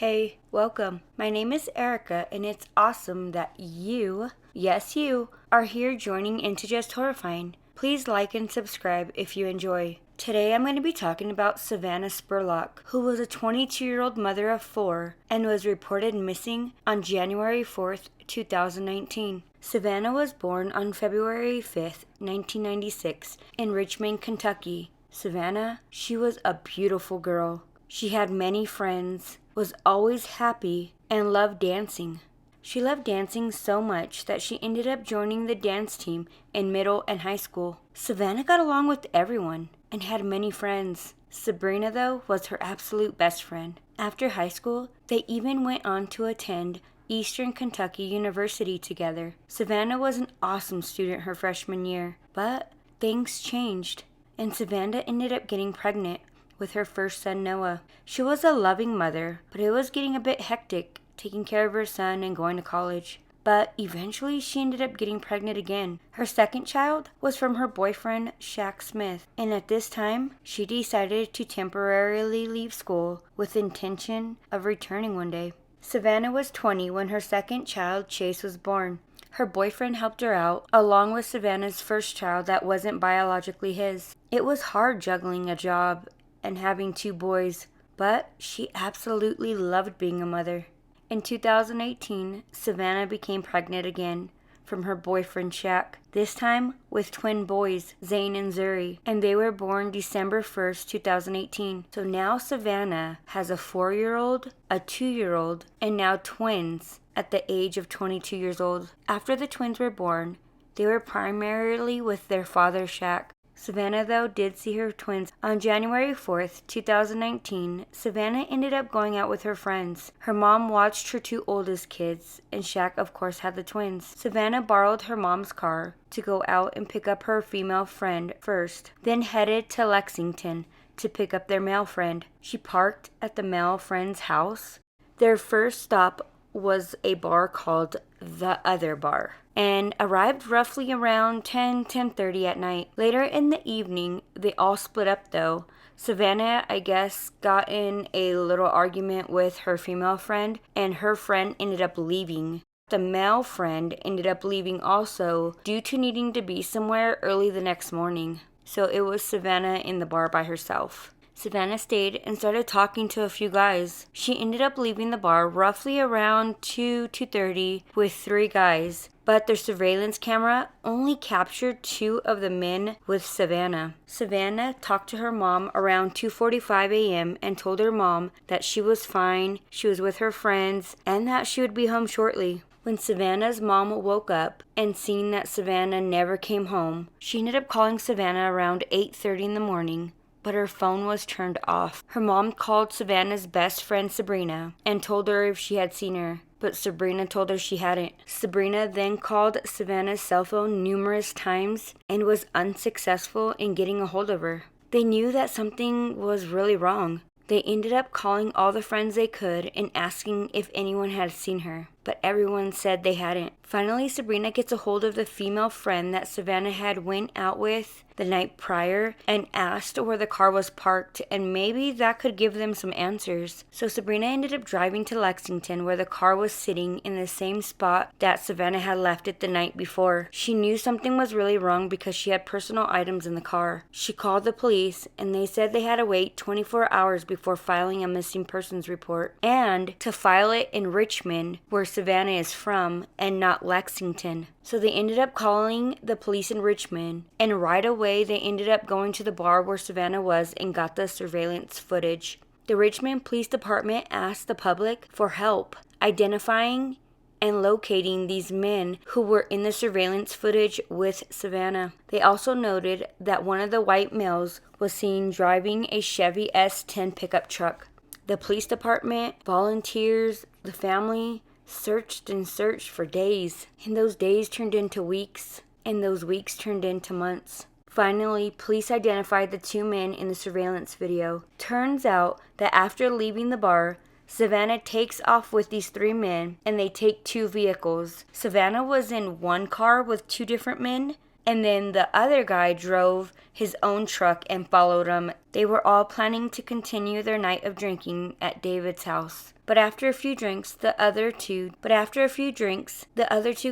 Hey, welcome. My name is Erica, and it's awesome that you, yes, you, are here joining into Just Horrifying. Please like and subscribe if you enjoy. Today I'm going to be talking about Savannah Spurlock, who was a 22-year-old mother of 4 and was reported missing on January 4th, 2019. Savannah was born on February 5th, 1996, in Richmond, Kentucky. Savannah, she was a beautiful girl. She had many friends, was always happy, and loved dancing. She loved dancing so much that she ended up joining the dance team in middle and high school. Savannah got along with everyone and had many friends. Sabrina, though, was her absolute best friend. After high school, they even went on to attend Eastern Kentucky University together. Savannah was an awesome student her freshman year, but things changed, and Savannah ended up getting pregnant with her first son, Noah. She was a loving mother, but it was getting a bit hectic taking care of her son and going to college. But eventually she ended up getting pregnant again. Her second child was from her boyfriend, Shaq Smith, and at this time, she decided to temporarily leave school with intention of returning one day. Savannah was 20 when her second child, Chase, was born. Her boyfriend helped her out, along with Savannah's first child that wasn't biologically his. It was hard juggling a job and having 2 boys, but she absolutely loved being a mother. In 2018, Savannah became pregnant again from her boyfriend Shaq, this time with twin boys, Zane and Zuri, and they were born December 1st, 2018. So now Savannah has a 4-year-old, a 2-year-old, and now twins at the age of 22 years old. After the twins were born, they were primarily with their father Shaq. Savannah, though, did see her twins. On January 4th, 2019, Savannah ended up going out with her friends. Her mom watched her 2 oldest kids, and Shaq, of course, had the twins. Savannah borrowed her mom's car to go out and pick up her female friend first, then headed to Lexington to pick up their male friend. She parked at the male friend's house. Their first stop was a bar called The Other Bar, and arrived roughly around 10:30 at night. Later in the evening, they all split up though. Savannah, I guess, got in a little argument with her female friend, and her friend ended up leaving. The male friend ended up leaving also due to needing to be somewhere early the next morning. So it was Savannah in the bar by herself. Savannah stayed and started talking to a few guys. She ended up leaving the bar roughly around 2:30 with 3 guys, but their surveillance camera only captured 2 of the men with Savannah. Savannah talked to her mom around 2:45 a.m. and told her mom that she was fine, she was with her friends, and that she would be home shortly. When Savannah's mom woke up and seen that Savannah never came home, she ended up calling Savannah around 8:30 in the morning, but her phone was turned off. Her mom called Savannah's best friend Sabrina and told her if she had seen her, but Sabrina told her she hadn't. Sabrina then called Savannah's cell phone numerous times and was unsuccessful in getting a hold of her. They knew that something was really wrong. They ended up calling all the friends they could and asking if anyone had seen her, but everyone said they hadn't. Finally, Sabrina gets a hold of the female friend that Savannah had went out with the night prior and asked where the car was parked, and maybe that could give them some answers. So Sabrina ended up driving to Lexington, where the car was sitting in the same spot that Savannah had left it the night before. She knew something was really wrong because she had personal items in the car. She called the police, and they said they had to wait 24 hours before filing a missing persons report, and to file it in Richmond, where Savannah is from, and not Lexington. So they ended up calling the police in Richmond, and right away they ended up going to the bar where Savannah was and got the surveillance footage. The Richmond Police Department asked the public for help identifying and locating these men who were in the surveillance footage with Savannah. They also noted that one of the white males was seen driving a Chevy S10 pickup truck. The police department, volunteers, the family searched and searched for days, and those days turned into weeks, and those weeks turned into months. Finally, police identified the 2 men in the surveillance video. Turns out that after leaving the bar, Savannah takes off with these 3 men, and they take 2 vehicles. Savannah was in one car with 2 different men, and then the other guy drove his own truck and followed him. They were all planning to continue their night of drinking at David's house. But after a few drinks, the other two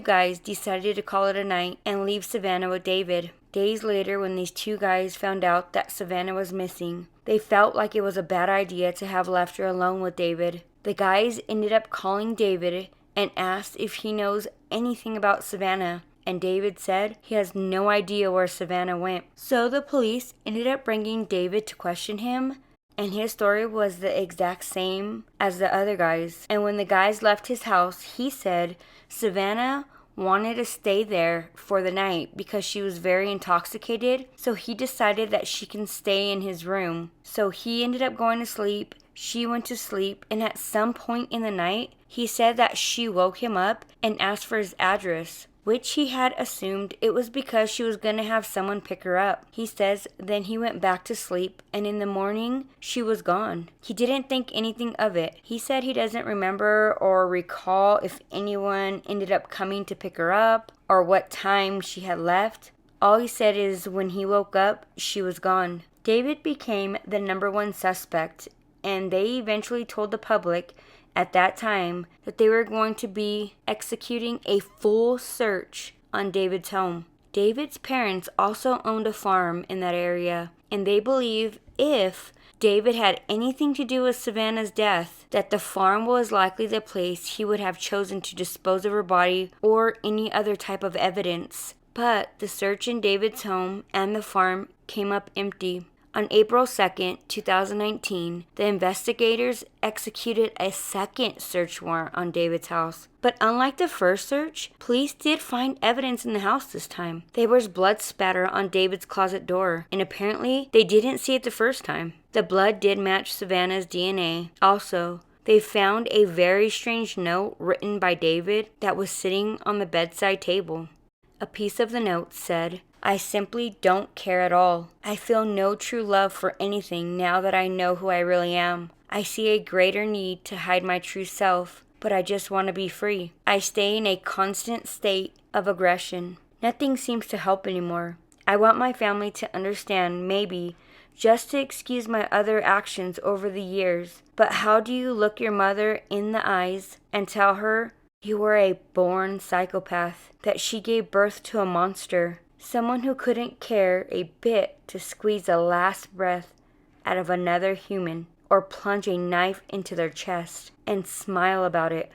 guys decided to call it a night and leave Savannah with David. Days later, when these two guys found out that Savannah was missing, they felt like it was a bad idea to have left her alone with David. The guys ended up calling David and asked if he knows anything about Savannah, and David said he has no idea where Savannah went. So the police ended up bringing David to question him, and his story was the exact same as the other guys. And when the guys left his house, he said Savannah wanted to stay there for the night because she was very intoxicated, so he decided that she can stay in his room. So he ended up going to sleep, she went to sleep, and at some point in the night, he said that she woke him up and asked for his address, which he had assumed it was because she was going to have someone pick her up. He says then he went back to sleep, and in the morning, she was gone. He didn't think anything of it. He said he doesn't remember or recall if anyone ended up coming to pick her up or what time she had left. All he said is when he woke up, she was gone. David became the #1 suspect, and they eventually told the public at that time that they were going to be executing a full search on David's home. David's parents also owned a farm in that area, and they believe if David had anything to do with Savannah's death, that the farm was likely the place he would have chosen to dispose of her body or any other type of evidence. But the search in David's home and the farm came up empty. On April 2nd, 2019, the investigators executed a second search warrant on David's house. But unlike the first search, police did find evidence in the house this time. There was blood spatter on David's closet door, and apparently they didn't see it the first time. The blood did match Savannah's DNA. Also, they found a very strange note written by David that was sitting on the bedside table. A piece of the note said, "I simply don't care at all. I feel no true love for anything now that I know who I really am. I see a greater need to hide my true self, but I just want to be free. I stay in a constant state of aggression. Nothing seems to help anymore. I want my family to understand, maybe, just to excuse my other actions over the years. But how do you look your mother in the eyes and tell her you were a born psychopath, that she gave birth to a monster? Someone who couldn't care a bit to squeeze the last breath out of another human or plunge a knife into their chest and smile about it."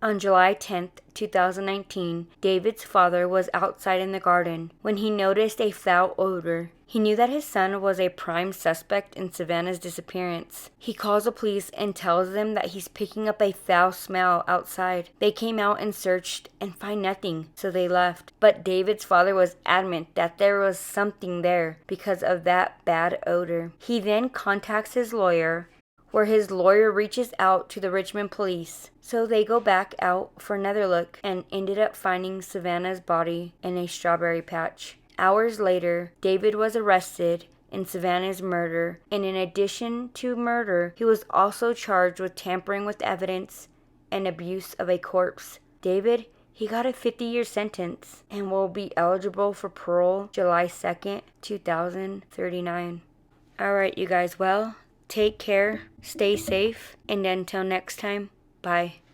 On July 10th, 2019, David's father was outside in the garden when he noticed a foul odor. He knew that his son was a prime suspect in Savannah's disappearance. He calls the police and tells them that he's picking up a foul smell outside. They came out and searched and find nothing, so they left. But David's father was adamant that there was something there because of that bad odor. He then contacts his lawyer, where his lawyer reaches out to the Richmond police. So they go back out for another look and ended up finding Savannah's body in a strawberry patch. Hours later, David was arrested in Savannah's murder, and in addition to murder, he was also charged with tampering with evidence and abuse of a corpse. David, he got a 50-year sentence and will be eligible for parole July 2nd, 2039. Alright, you guys, well, take care, stay safe, and until next time, bye.